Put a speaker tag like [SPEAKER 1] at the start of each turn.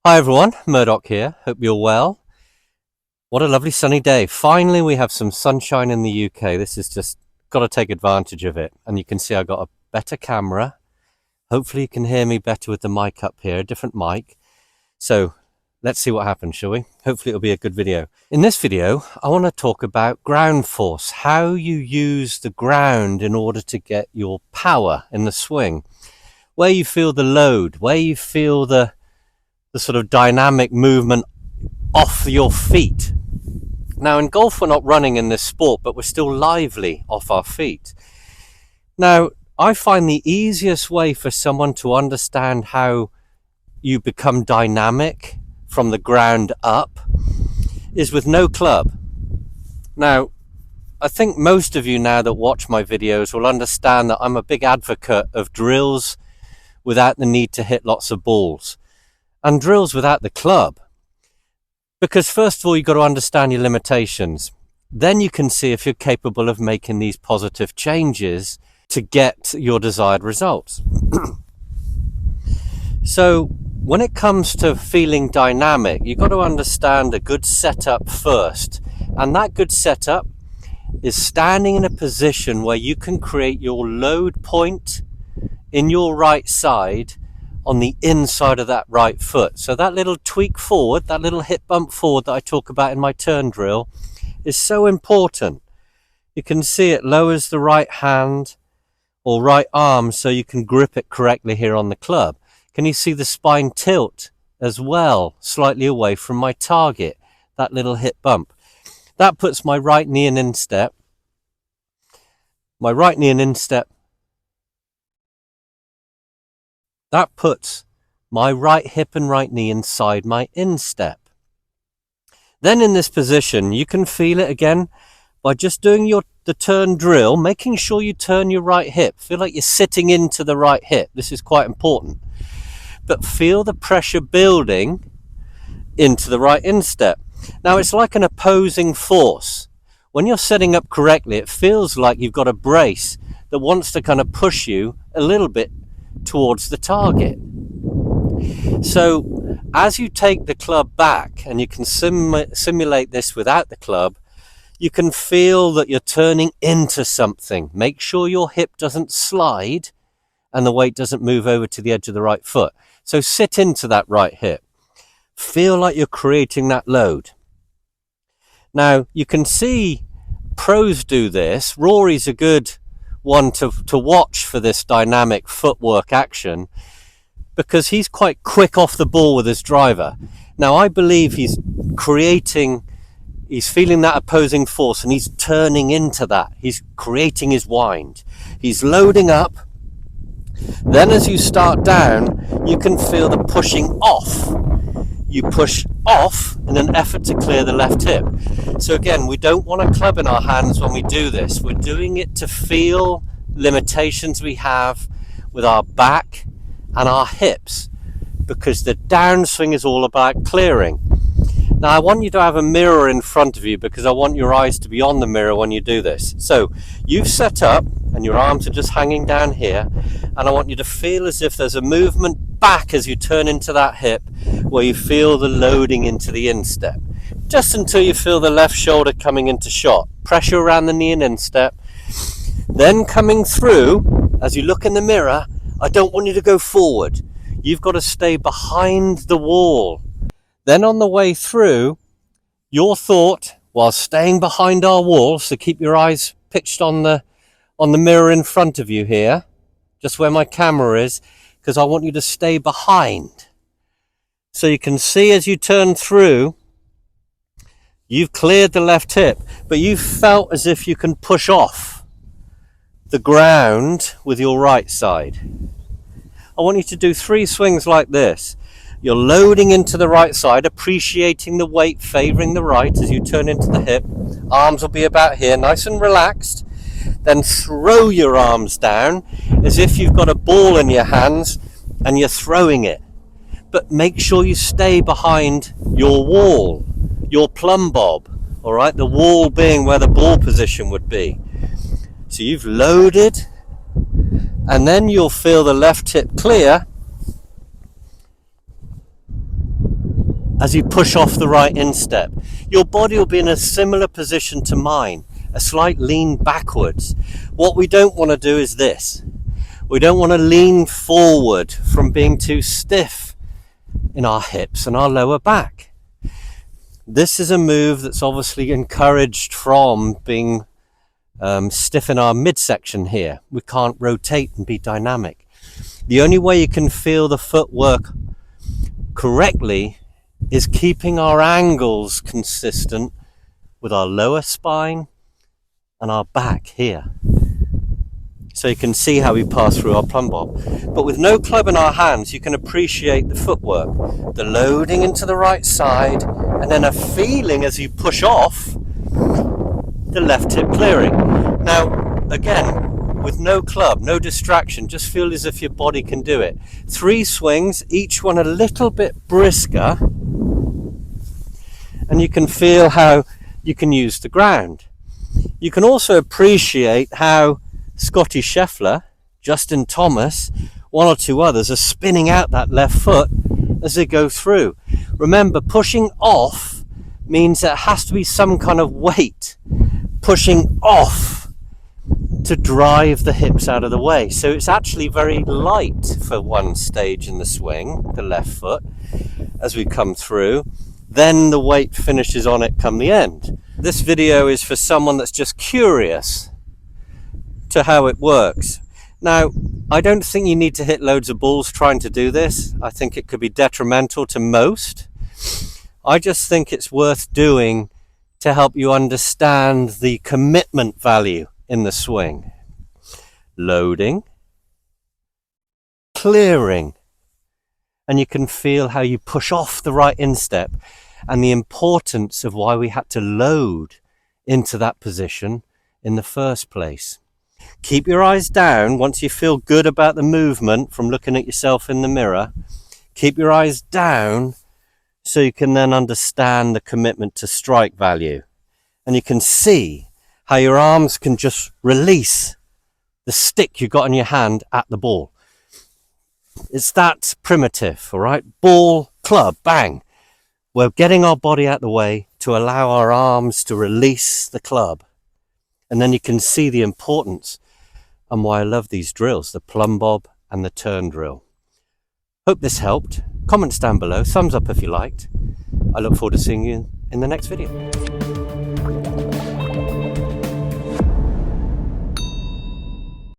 [SPEAKER 1] Hi everyone, Murdoch here. Hope you're well. What a lovely sunny day. Finally we have some sunshine in the UK. This is just got to take advantage of it. And you can see I got a better camera. Hopefully you can hear me better with the mic up here, a different mic. So let's see what happens, shall we? Hopefully it'll be a good video. In this video, I want to talk about ground force, how you use the ground in order to get your power in the swing, where you feel the load, where you feel the sort of dynamic movement off your feet. Now in golf we're not running in this sport, but we're still lively off our feet. Now I find the easiest way for someone to understand how you become dynamic from the ground up is with no club. Now I think most of you now that watch my videos will understand that I'm a big advocate of drills without the need to hit lots of balls. And drills without the club, because first of all you've got to understand your limitations. Then you can see if you're capable of making these positive changes to get your desired results. So when it comes to feeling dynamic, you've got to understand a good setup first, and that good setup is standing in a position where you can create your load point in your right side on the inside of that right foot. So that little tweak forward, that little hip bump forward that I talk about in my turn drill is so important. You can see it lowers the right hand or right arm so you can grip it correctly here on the club. Can you see the spine tilt as well, slightly away from my target, that little hip bump? That puts my right knee in instep. My right knee in instep. That puts my right hip and right knee inside my instep. Then in this position, you can feel it again by just doing the turn drill, making sure you turn your right hip. Feel like you're sitting into the right hip. This is quite important. But feel the pressure building into the right instep. Now it's like an opposing force. When you're setting up correctly, it feels like you've got a brace that wants to kind of push you a little bit towards the target. So as you take the club back, and you can simulate this without the club, you can feel that you're turning into something. Make sure your hip doesn't slide and the weight doesn't move over to the edge of the right foot. So sit into that right hip. Feel like you're creating that load. Now you can see pros do this. Rory's a good one to watch for this dynamic footwork action, because he's quite quick off the ball with his driver. Now I believe he's feeling that opposing force and he's turning into that. He's creating his wind. He's loading up. Then as you start down, you can feel the pushing off. You push off in an effort to clear the left hip. So again, we don't want a club in our hands when we do this. We're doing it to feel limitations we have with our back and our hips, because the downswing is all about clearing. Now I want you to have a mirror in front of you, because I want your eyes to be on the mirror when you do this. So you've set up and your arms are just hanging down here, and I want you to feel as if there's a movement back as you turn into that hip, where you feel the loading into the instep, just until you feel the left shoulder coming into shot. Pressure around the knee and instep. Then coming through, as you look in the mirror, I don't want you to go forward. You've got to stay behind the wall. Then on the way through, your thought, while staying behind our wall, so keep your eyes pitched on the mirror in front of you here, just where my camera is, because I want you to stay behind. So you can see as you turn through, you've cleared the left hip, but you felt as if you can push off the ground with your right side. I want you to do 3 swings like this. You're loading into the right side, appreciating the weight favoring the right as you turn into the hip. Arms will be about here, nice and relaxed. Then throw your arms down as if you've got a ball in your hands and you're throwing it. But make sure you stay behind your wall, your plumb bob, all right? The wall being where the ball position would be. So you've loaded, and then you'll feel the left hip clear, as you push off the right instep. Your body will be in a similar position to mine, a slight lean backwards. What we don't want to do is this. We don't want to lean forward from being too stiff in our hips and our lower back. This is a move that's obviously encouraged from being stiff in our midsection here. We can't rotate and be dynamic. The only way you can feel the footwork correctly is keeping our angles consistent with our lower spine and our back here. So you can see how we pass through our plumb bob. But with no club in our hands, you can appreciate the footwork, the loading into the right side, and then a feeling as you push off the left hip clearing. Now, again, with no club, no distraction, just feel as if your body can do it. 3 swings, each one a little bit brisker, and you can feel how you can use the ground. You can also appreciate how Scotty Scheffler, Justin Thomas, 1 or 2 others are spinning out that left foot as they go through. Remember, pushing off means there has to be some kind of weight pushing off to drive the hips out of the way. So it's actually very light for one stage in the swing, the left foot, as we come through. Then the weight finishes on it come the end. This video is for someone that's just curious to how it works. Now, I don't think you need to hit loads of balls trying to do this. I think it could be detrimental to most. I just think it's worth doing to help you understand the commitment value in the swing. Loading, clearing, and you can feel how you push off the right instep and the importance of why we had to load into that position in the first place. Keep your eyes down once you feel good about the movement from looking at yourself in the mirror. Keep your eyes down so you can then understand the commitment to strike value. And you can see how your arms can just release the stick you got in your hand at the ball. It's that primitive, all right? Ball, club, bang. We're getting our body out the way to allow our arms to release the club. And then you can see the importance and why I love these drills, the plumb bob and the turn drill. Hope this helped. Comments down below, thumbs up if you liked. I look forward to seeing you in the next video.